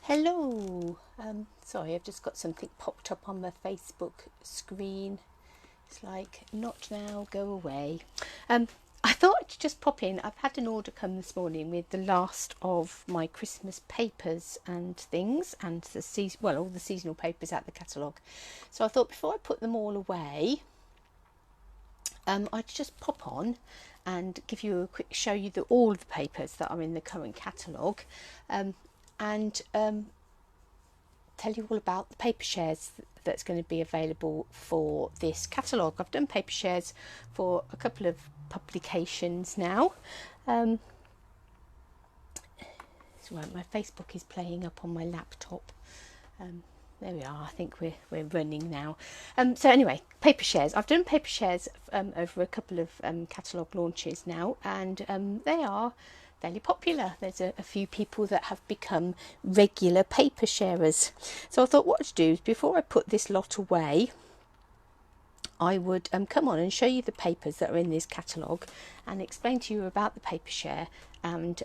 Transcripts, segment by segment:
Hello. Sorry, I've just got something popped up on my Facebook screen. It's like, not now, go away. I thought I'd just pop in. I've had an order come this morning with the last of my Christmas papers and things, and the all the seasonal papers out the catalogue. So I thought before I put them all away, I'd just pop on and give you a quick show you all of the papers that are in the current catalogue, and tell you all about the paper shares that's going to be available for this catalogue. I've done paper shares for a couple of publications now. So my Facebook is playing up on my laptop. There we are. I think we're running now. So anyway, paper shares. I've done paper shares over a couple of catalogue launches now, and they are fairly popular. There's a few people that have become regular paper sharers. So I thought what I'd do is, before I put this lot away, I would come on and show you the papers that are in this catalogue and explain to you about the paper share, and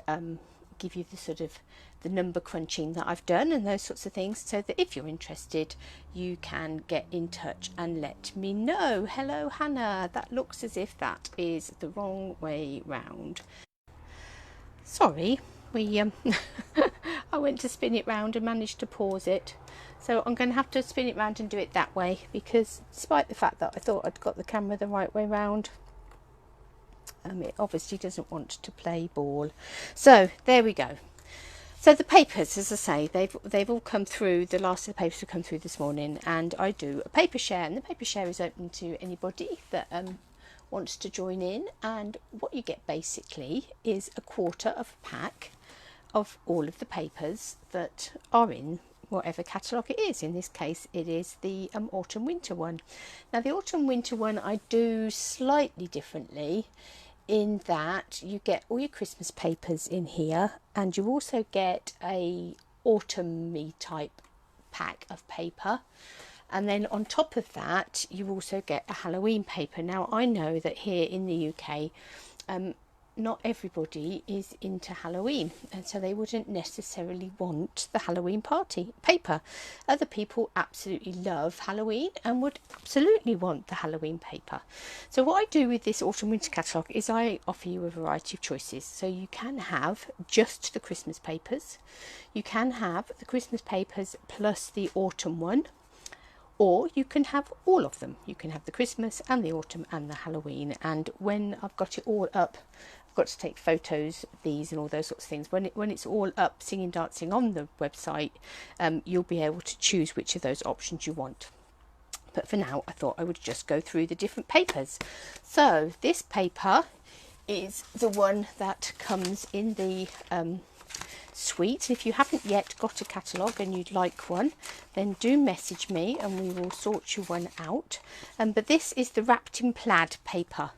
give you the sort of the number crunching that I've done and those sorts of things, so that if you're interested you can get in touch and let me know. Hello Hannah, that looks as if that is the wrong way round. Sorry, we I went to spin it round and managed to pause it, so I'm going to have to spin it round and do it that way, because despite the fact that I thought I'd got the camera the right way round, it obviously doesn't want to play ball. So there we go. So the papers, as I say, they've all come through. The last of the papers have come through this morning, and I do a paper share, and the paper share is open to anybody that wants to join in. And what you get basically is a quarter of a pack of all of the papers that are in whatever catalogue it is. In this case it is the autumn winter one. Now the autumn winter one I do slightly differently, in that you get all your Christmas papers in here, and you also get a autumny type pack of paper, and then on top of that you also get a Halloween paper. Now I know that here in the UK not everybody is into Halloween, and so they wouldn't necessarily want the Halloween party paper. Other people absolutely love Halloween and would absolutely want the Halloween paper. So what I do with this autumn winter catalogue is I offer you a variety of choices. So you can have just the Christmas papers, you can have the Christmas papers plus the autumn one, or you can have all of them. You can have the Christmas and the autumn and the Halloween. And when I've got it all up, I've got to take photos of these and all those sorts of things. When it's all up, singing, dancing on the website, you'll be able to choose which of those options you want. But for now, I thought I would just go through the different papers. So this paper is the one that comes in the suite. If you haven't yet got a catalogue and you'd like one, then do message me and we will sort you one out. But this is the wrapped in plaid paper,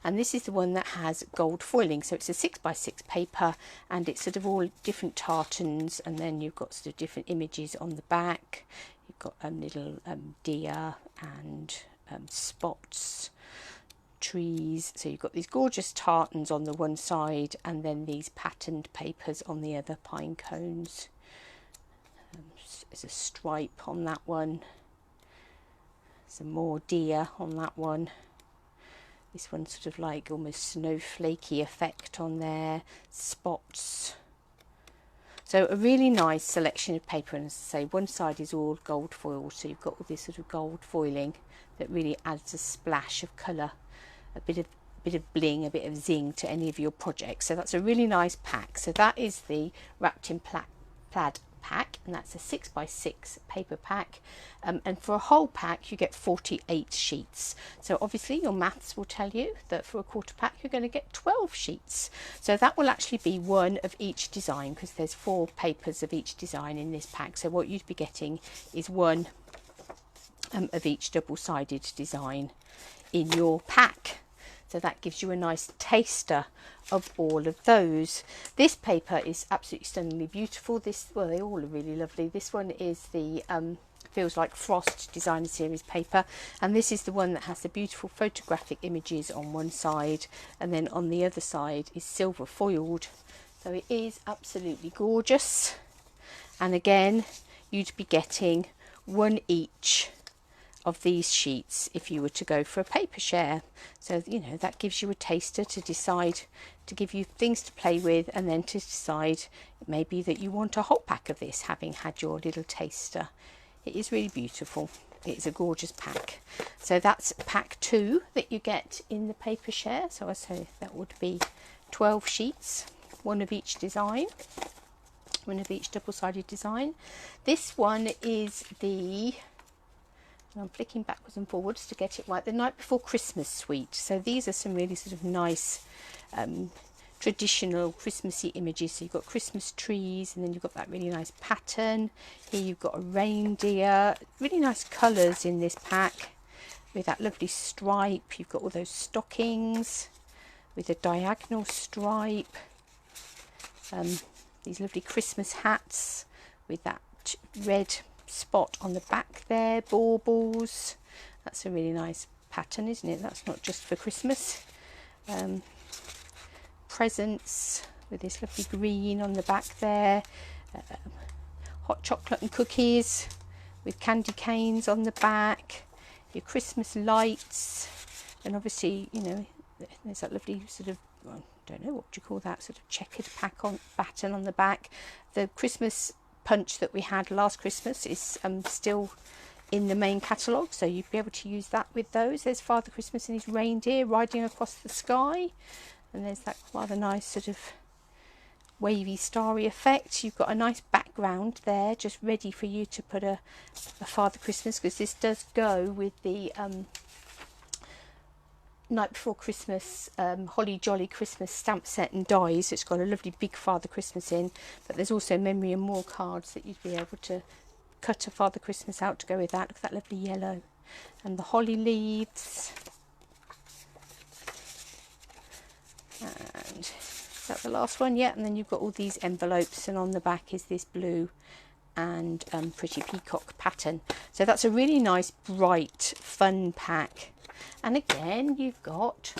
and this is the one that has gold foiling. So it's a 6x6 paper, and it's sort of all different tartans, and then you've got sort of different images on the back. You've got a little deer and spots, trees. So you've got these gorgeous tartans on the one side, and then these patterned papers on the other, pine cones. There's a stripe on that one, some more deer on that one. This one's sort of like almost snowflakey effect on there, spots. So a really nice selection of paper, and as I say, one side is all gold foil, so you've got all this sort of gold foiling that really adds a splash of colour, a bit of bling, a bit of zing to any of your projects. So that's a really nice pack. So that is the wrapped in plaid pack, and that's a 6x6 paper pack, and for a whole pack you get 48 sheets. So obviously your maths will tell you that for a quarter pack you're going to get 12 sheets. So that will actually be one of each design, because there's 4 papers of each design in this pack. So what you'd be getting is one of each double-sided design in your pack. So that gives you a nice taster of all of those. This paper is absolutely stunningly beautiful. Well, they all are really lovely. This one is the Feels Like Frost Designer Series paper, and this is the one that has the beautiful photographic images on one side, and then on the other side is silver foiled. So it is absolutely gorgeous. And again, you'd be getting one each of these sheets if you were to go for a paper share. So, you know, that gives you a taster to decide, to give you things to play with, and then to decide maybe that you want a whole pack of this, having had your little taster. It is really beautiful. It is a gorgeous pack. So that's pack 2 that you get in the paper share. So I say that would be 12 sheets, one of each design, one of each double-sided design. This one is the, and I'm flicking backwards and forwards to get it right, the Night Before Christmas suite. So these are some really sort of nice traditional Christmassy images. So you've got Christmas trees, and then you've got that really nice pattern. Here you've got a reindeer, really nice colours in this pack with that lovely stripe. You've got all those stockings with a diagonal stripe. These lovely Christmas hats with that red spot on the back there, baubles. That's a really nice pattern, isn't it? That's not just for Christmas. Presents with this lovely green on the back there. Hot chocolate and cookies with candy canes on the back. Your Christmas lights, and obviously, you know, there's that lovely sort of, well, I don't know what you call that, sort of checkered pattern on the back. The Christmas punch that we had last Christmas is still in the main catalogue, so you'd be able to use that with those. There's Father Christmas and his reindeer riding across the sky, and there's that rather nice sort of wavy starry effect. You've got a nice background there just ready for you to put a Father Christmas, because this does go with the Night Before Christmas Holly Jolly Christmas stamp set and dies. It's got a lovely big Father Christmas in, but there's also memory and more cards that you'd be able to cut a Father Christmas out to go with that. Look at that lovely yellow, and the holly leaves. And is that the last one? Yeah. And then you've got all these envelopes, and on the back is this blue and pretty peacock pattern. So that's a really nice, bright, fun pack. And again, you've got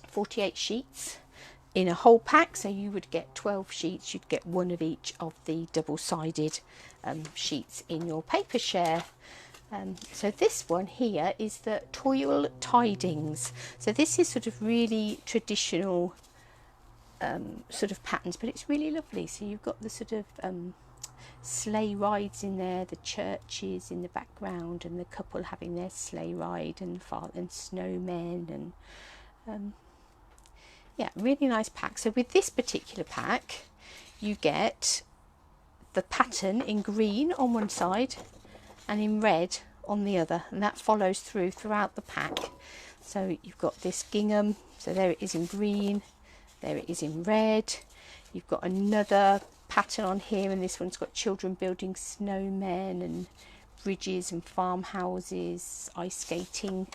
48 sheets in a whole pack, so you would get 12 sheets. You'd get one of each of the double-sided sheets in your paper share. So this one here is the Toil Tidings. So this is sort of really traditional sort of patterns, but it's really lovely. So you've got the sort of sleigh rides in there, the churches in the background, and the couple having their sleigh ride, and snowmen, and yeah, really nice pack. So with this particular pack, you get the pattern in green on one side and in red on the other, and that follows throughout the pack. So you've got this gingham, so there it is in green, there it is in red. You've got another pattern on here, and this one's got children building snowmen and bridges and farmhouses, ice skating,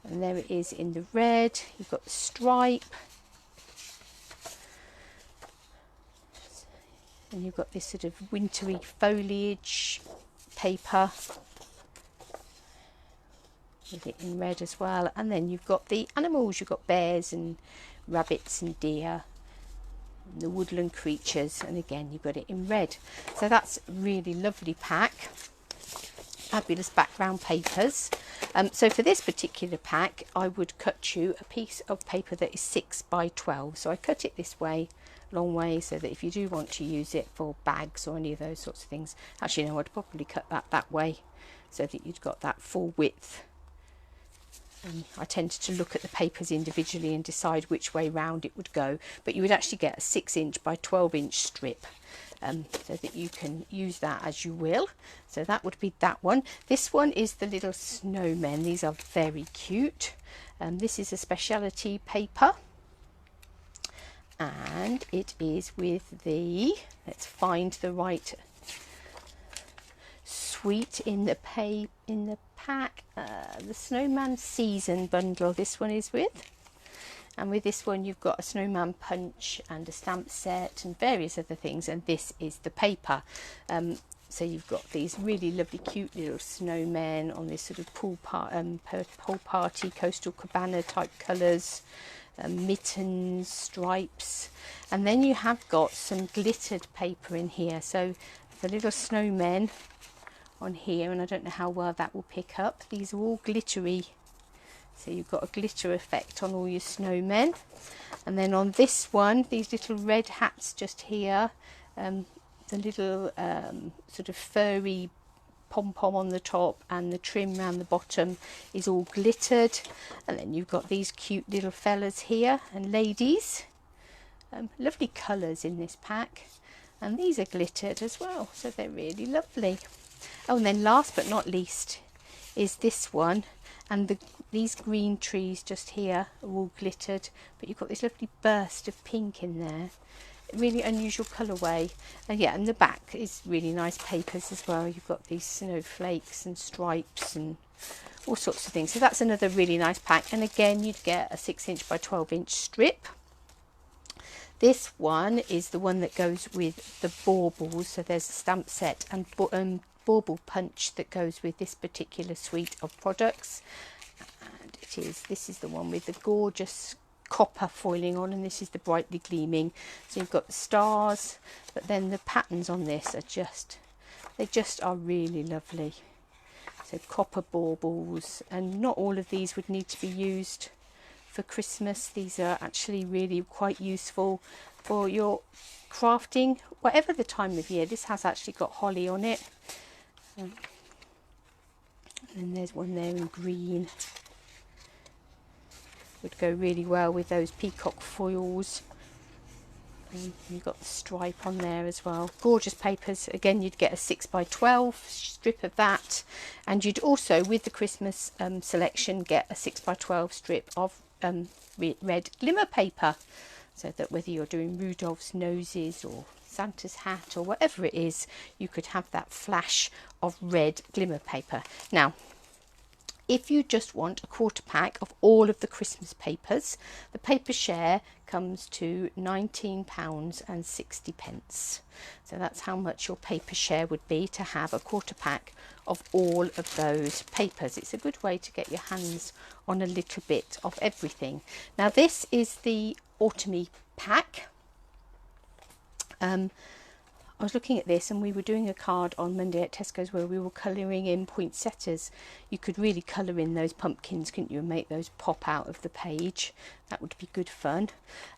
and there it is in the red. You've got the stripe, and you've got this sort of wintry foliage paper with it in red as well. And then you've got the animals, you've got bears and rabbits and deer, the woodland creatures, and again you've got it in red. So that's a really lovely pack. Fabulous background papers. So for this particular pack, I would cut you a piece of paper that is 6 by 12. So I cut it this way, long way, so that if you do want to use it for bags or any of those sorts of things, actually no, I'd probably cut that way so that you'd got that full width. I tended to look at the papers individually and decide which way round it would go, but you would actually get a 6" by 12" strip, so that you can use that as you will. So that would be that one. This one is the little snowmen. These are very cute. This is a speciality paper, and it is with the, let's find the right suite in the pack, the Snowman Season bundle this one is with, and with this one you've got a snowman punch and a stamp set and various other things, and this is the paper. So you've got these really lovely cute little snowmen on this sort of pool party coastal cabana type colours. mittens, stripes, and then you have got some glittered paper in here. So the little snowmen on here, and I don't know how well that will pick up. These are all glittery, so you've got a glitter effect on all your snowmen. And then on this one, these little red hats just here, the little sort of furry pom-pom on the top and the trim around the bottom is all glittered. And then you've got these cute little fellas here and ladies. Lovely colours in this pack, and these are glittered as well, so they're really lovely. Oh, and then last but not least is this one, and these green trees just here are all glittered, but you've got this lovely burst of pink in there. Really unusual colourway. And yeah, and the back is really nice papers as well. You've got these snowflakes and stripes and all sorts of things. So that's another really nice pack. And again, you'd get a 6" by 12" strip. This one is the one that goes with the baubles. So there's a stamp set and bauble punch that goes with this particular suite of products. And this is the one with the gorgeous copper foiling on, and this is the brightly gleaming. So you've got the stars, but then the patterns on this are they just are really lovely. So copper baubles, and not all of these would need to be used for Christmas. These are actually really quite useful for your crafting, whatever the time of year. This has actually got holly on it, and then there's one there in green. Would go really well with those peacock foils. And you've got the stripe on there as well. Gorgeous papers. Again, you'd get a 6 by 12 strip of that, and you'd also, with the Christmas selection, get a 6 by 12 strip of red glimmer paper, so that whether you're doing Rudolph's noses or Santa's hat or whatever it is, you could have that flash of red glimmer paper. Now, if you just want a quarter pack of all of the Christmas papers, the paper share comes to £19.60. So that's how much your paper share would be to have a quarter pack of all of those papers. It's a good way to get your hands on a little bit of everything. Now this is the autumny pack. I was looking at this, and we were doing a card on Monday at Tesco's where we were colouring in poinsettias. You could really colour in those pumpkins, couldn't you, and make those pop out of the page. That would be good fun.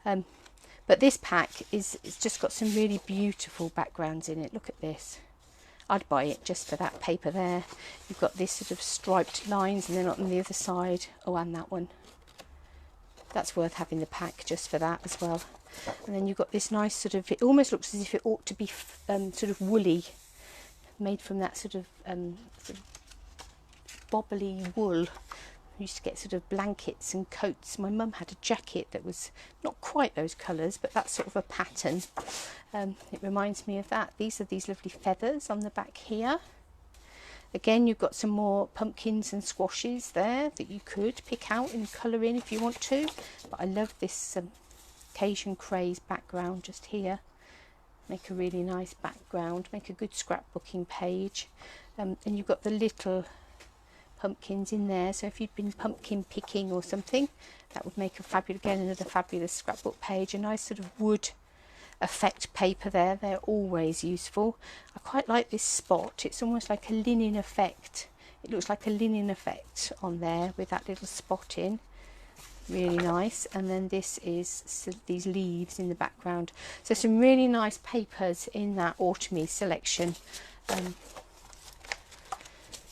But this pack it's just got some really beautiful backgrounds in it. Look at this. I'd buy it just for that paper there. You've got this sort of striped lines, and then on the other side, oh, and that one. That's worth having the pack just for that as well. And then you've got this nice sort of, it almost looks as if it ought to be sort of woolly, made from that sort of bobbly wool. I used to get sort of blankets and coats. My mum had a jacket that was not quite those colours, but that's sort of a pattern. It reminds me of that. These are these lovely feathers on the back here. Again, you've got some more pumpkins and squashes there that you could pick out and colour in if you want to. But I love this Cajun craze background just here. Make a really nice background, make a good scrapbooking page. And you've got the little pumpkins in there, so if you'd been pumpkin picking or something, that would make a fabulous, again, another fabulous scrapbook page. A nice sort of wood effect paper there, they're always useful. I quite like this spot, it's almost like a linen effect. It looks like a linen effect on there with that little spot in. Really nice. And then this is these leaves in the background. So some really nice papers in that autumny selection.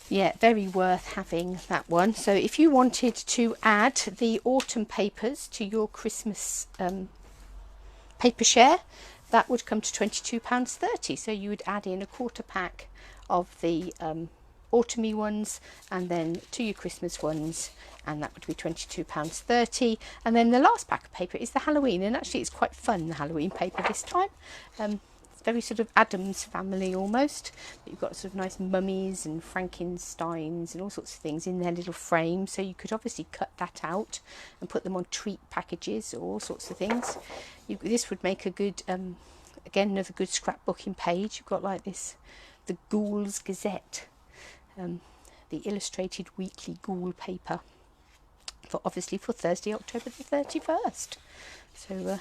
Yeah, very worth having that one. So if you wanted to add the autumn papers to your Christmas paper share, that would come to £22.30. So you would add in a quarter pack of the autumny ones, and then to your Christmas ones, and that would be £22.30. And then the last pack of paper is the Halloween, and actually it's quite fun, the Halloween paper this time. It's very sort of Addams Family almost, but you've got sort of nice mummies and Frankensteins and all sorts of things in their little frames, so you could obviously cut that out and put them on treat packages or all sorts of things. This would make a good again, another good scrapbooking page. You've got like this, the Ghouls Gazette, the illustrated weekly ghoul paper. for obviously for Thursday, October the 31st. So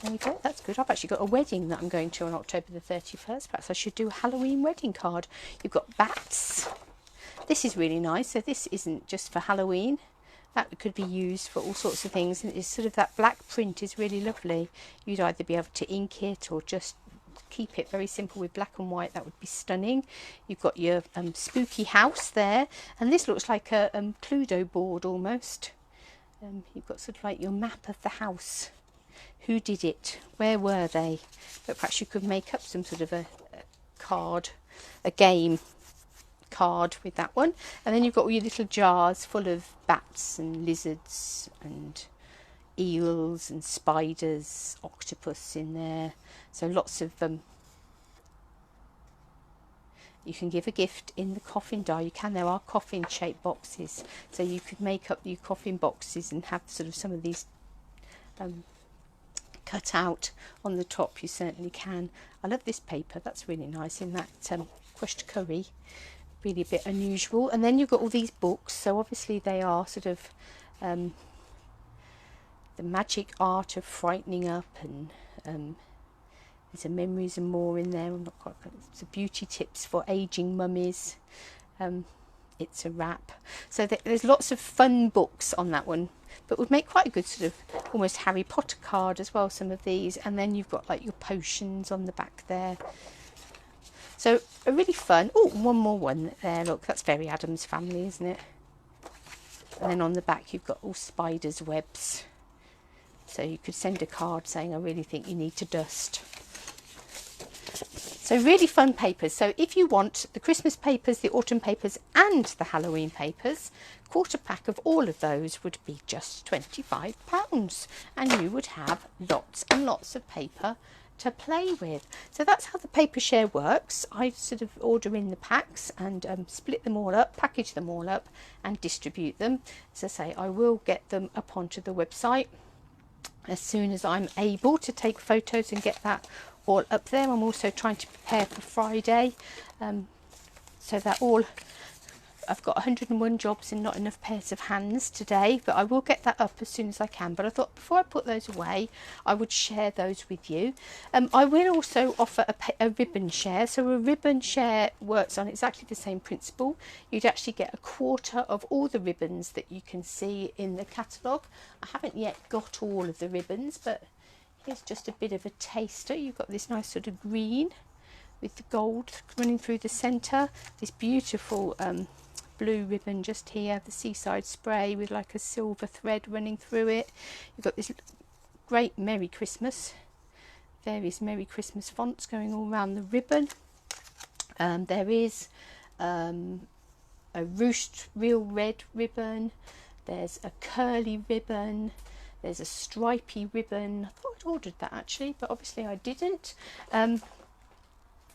there we go, that's good. I've actually got a wedding that I'm going to on October the 31st. Perhaps I should do a Halloween wedding card. You've got bats. This is really nice. So this isn't just for Halloween. That could be used for all sorts of things. And it's sort of, that black print is really lovely. You'd either be able to ink it or just keep it very simple with black and white. That would be stunning. You've got your spooky house there. And this looks like a Cluedo board almost. You've got sort of like your map of the house. Who did it? Where were they? But perhaps you could make up some sort of a card, a game card with that one. And then you've got all your little jars full of bats and lizards and eels and spiders, octopus in there. So lots of you can give a gift in the coffin die. You can. There are coffin shaped boxes, so you could make up your coffin boxes and have sort of some of these cut out on the top. You certainly can. I love this paper. That's really nice in that crushed curry. Really a bit unusual. And then you've got all these books. So obviously they are sort of the magic art of frightening up, and there's a memories and more in there. I'm not quite. It's a beauty tips for aging mummies. It's a wrap. So there's lots of fun books on that one, but would make quite a good sort of almost Harry Potter card as well, some of these. And then you've got like your potions on the back there. So a really fun. Oh, one more one there. Look, that's very Addams Family, isn't it? And then on the back you've got all spiders' webs. So you could send a card saying, I really think you need to dust. So really fun papers. So if you want the Christmas papers, the autumn papers and the Halloween papers, quarter pack of all of those would be just £25, and you would have lots and lots of paper to play with. So that's how the paper share works. I sort of order in the packs and split them all up, package them all up and distribute them. As I say, I will get them up onto the website as soon as I'm able to take photos and get that all up there. I'm also trying to prepare for Friday, so that all, I've got 101 jobs and not enough pairs of hands today, but I will get that up as soon as I can. But I thought before I put those away, I would share those with you. I will also offer a ribbon share. So a ribbon share works on exactly the same principle. You'd actually get a quarter of all the ribbons that you can see in the catalogue. I haven't yet got all of the ribbons, but here's just a bit of a taster. You've got this nice sort of green with the gold running through the centre. This beautiful blue ribbon just here, the seaside spray with like a silver thread running through it. You've got this great Merry Christmas, various Merry Christmas fonts going all around the ribbon. There is a ruched real red ribbon, there's a curly ribbon, there's a stripy ribbon. I thought I'd ordered that actually, but obviously I didn't.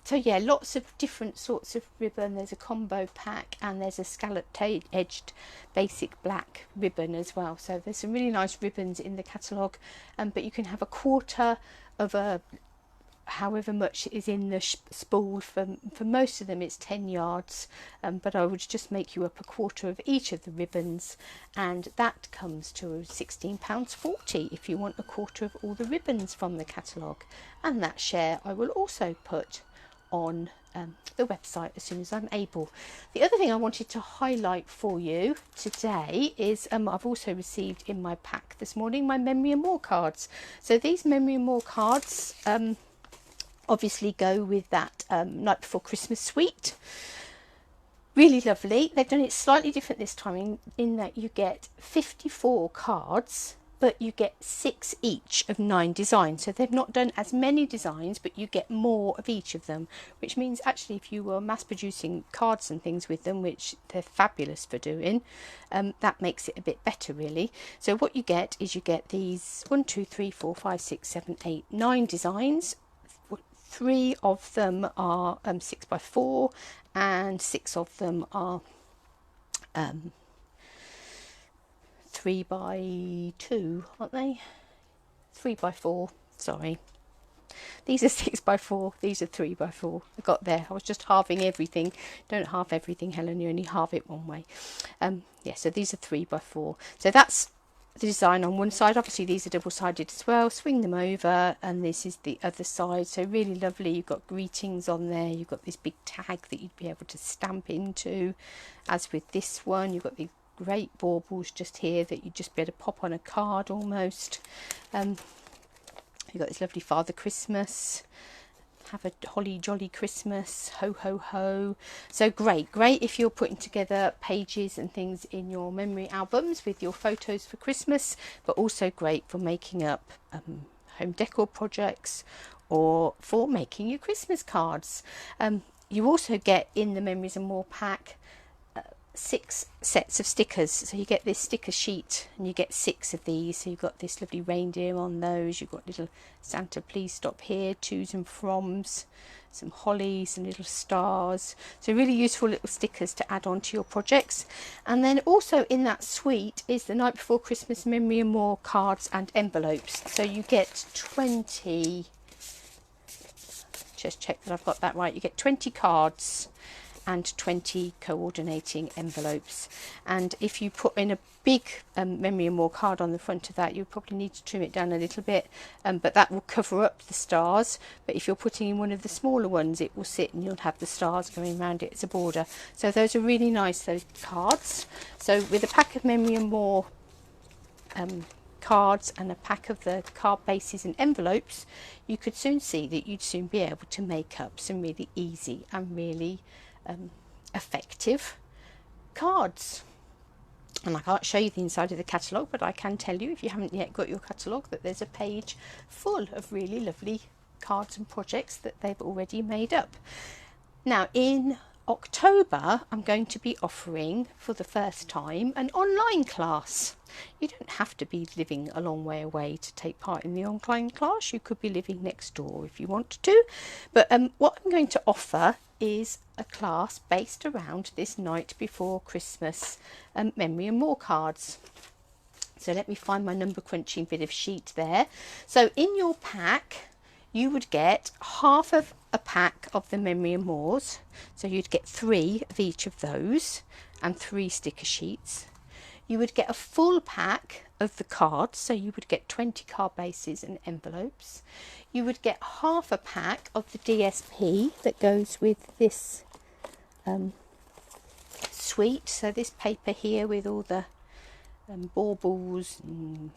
So yeah, lots of different sorts of ribbon. There's a combo pack and there's a scalloped edged basic black ribbon as well. So there's some really nice ribbons in the catalogue, but you can have a quarter of a however much is in the spool. For most of them it's 10 yards, but I would just make you up a quarter of each of the ribbons, and that comes to £16.40 if you want a quarter of all the ribbons from the catalogue. And that share I will also put on the website as soon as I'm able. The other thing I wanted to highlight for you today is I've also received in my pack this morning my Memory and More cards. So these Memory and More cards obviously go with that Night Before Christmas suite. Really lovely. They've done it slightly different this time in that you get 54 cards, but you get 6 each of 9 designs. So they've not done as many designs, but you get more of each of them, which means actually if you were mass producing cards and things with them, which they're fabulous for doing, that makes it a bit better really. So what you get is you get these 1, 2, 3, 4, 5, 6, 7, 8, 9 designs. 3 of them are 6 by 4 and 6 of them are 3 by 2, aren't they? 3 by 4, sorry. These are 6 by 4, these are 3 by 4. I got there, I was just halving everything. Don't halve everything, Helen, you only halve it one way. yeah, so these are 3x4. So that's the design on one side. Obviously these are double-sided as well. Swing them over, and this is the other side. So really lovely. You've got greetings on there. You've got this big tag that you'd be able to stamp into. As with this one, you've got the great baubles just here that you'd just be able to pop on a card almost. You've got this lovely Father Christmas. Have a holly jolly Christmas, ho ho ho. So great if you're putting together pages and things in your memory albums with your photos for Christmas, but also great for making up home decor projects or for making your Christmas cards. You also get in the Memories and More pack 6 sets of stickers. So you get this sticker sheet and you get 6 of these. So you've got this lovely reindeer on those, you've got little Santa please stop here, tos and froms, some holly, some little stars. So really useful little stickers to add on to your projects. And then also in that suite is the Night Before Christmas Memory and More cards and envelopes. So you get 20, just check that I've got that right, you get 20 cards and 20 coordinating envelopes. And if you put in a big Memory and More card on the front of that, you'll probably need to trim it down a little bit, but that will cover up the stars. But if you're putting in one of the smaller ones, it will sit and you'll have the stars going around it as a border. So those are really nice, those cards. So with a pack of Memory and More cards and a pack of the card bases and envelopes, you could soon see that you'd soon be able to make up some really easy and really effective cards. And I can't show you the inside of the catalogue, but I can tell you, if you haven't yet got your catalogue, that there's a page full of really lovely cards and projects that they've already made up. Now in October I'm going to be offering for the first time an online class. You don't have to be living a long way away to take part in the online class. You could be living next door if you want to. But what I'm going to offer is a class based around this Night Before Christmas Memory and More cards. So let me find my number crunching bit of sheet there. So in your pack you would get half of a pack of the Memory and Mores. So you'd get 3 of each of those and 3 sticker sheets. You would get a full pack of the cards, so you would get 20 card bases and envelopes. You would get half a pack of the DSP that goes with this suite. So this paper here with all the baubles and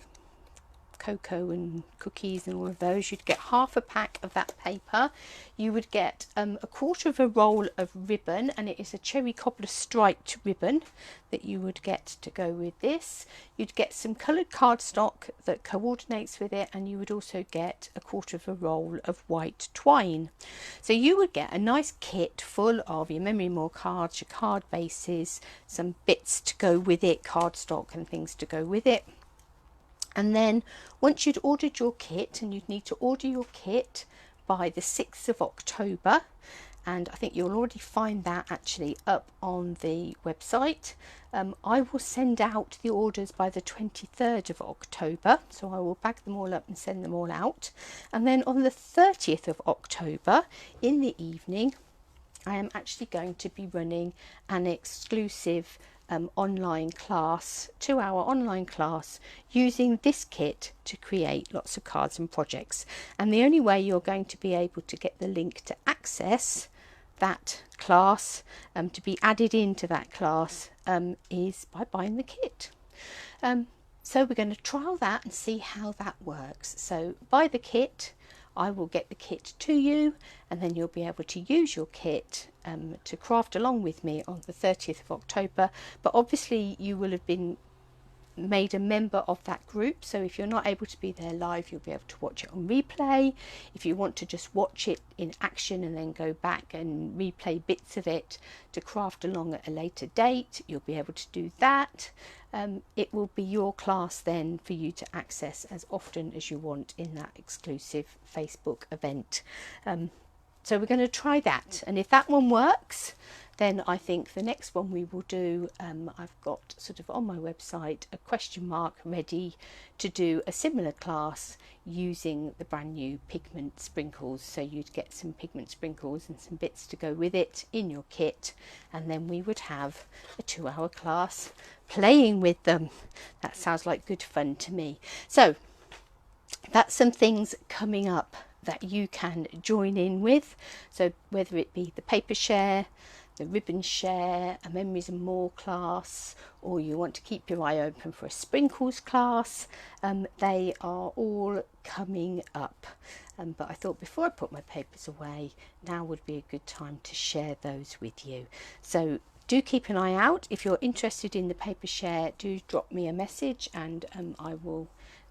cocoa and cookies and all of those, you'd get half a pack of that paper. You would get a quarter of a roll of ribbon, and it is a cherry cobbler striped ribbon that you would get to go with this. You'd get some coloured cardstock that coordinates with it, and you would also get a quarter of a roll of white twine. So you would get a nice kit full of your Memory More cards, your card bases, some bits to go with it, cardstock and things to go with it. And then once you'd ordered your kit, and you'd need to order your kit by the 6th of October, and I think you'll already find that actually up on the website. I will send out the orders by the 23rd of October, so I will bag them all up and send them all out. And then on the 30th of October in the evening, I am actually going to be running an exclusive online class, 2-hour online class, using this kit to create lots of cards and projects. And the only way you're going to be able to get the link to access that class, to be added into that class, is by buying the kit. So we're going to trial that and see how that works. So buy the kit, I will get the kit to you, and then you'll be able to use your kit to craft along with me on the 30th of October. But obviously you will have been made a member of that group, so if you're not able to be there live, you'll be able to watch it on replay. If you want to just watch it in action and then go back and replay bits of it to craft along at a later date, you'll be able to do that. It will be your class then for you to access as often as you want in that exclusive Facebook event. So we're going to try that, and if that one works, then I think the next one we will do, I've got sort of on my website a question mark ready to do a similar class using the brand new pigment sprinkles. So you'd get some pigment sprinkles and some bits to go with it in your kit, and then we would have a 2-hour class playing with them. That sounds like good fun to me. So that's some things coming up that you can join in with. So whether it be the paper share, the ribbon share, a memories and more class, or you want to keep your eye open for a sprinkles class, they are all coming up. But I thought before I put my papers away, now would be a good time to share those with you. So do keep an eye out. If you're interested in the paper share, do drop me a message, and I will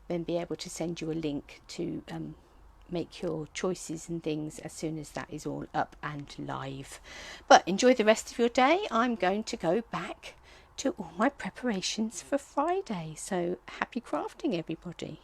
then be able to send you a link to make your choices and things as soon as that is all up and live. But enjoy the rest of your day. I'm going to go back to all my preparations for Friday. So happy crafting, everybody.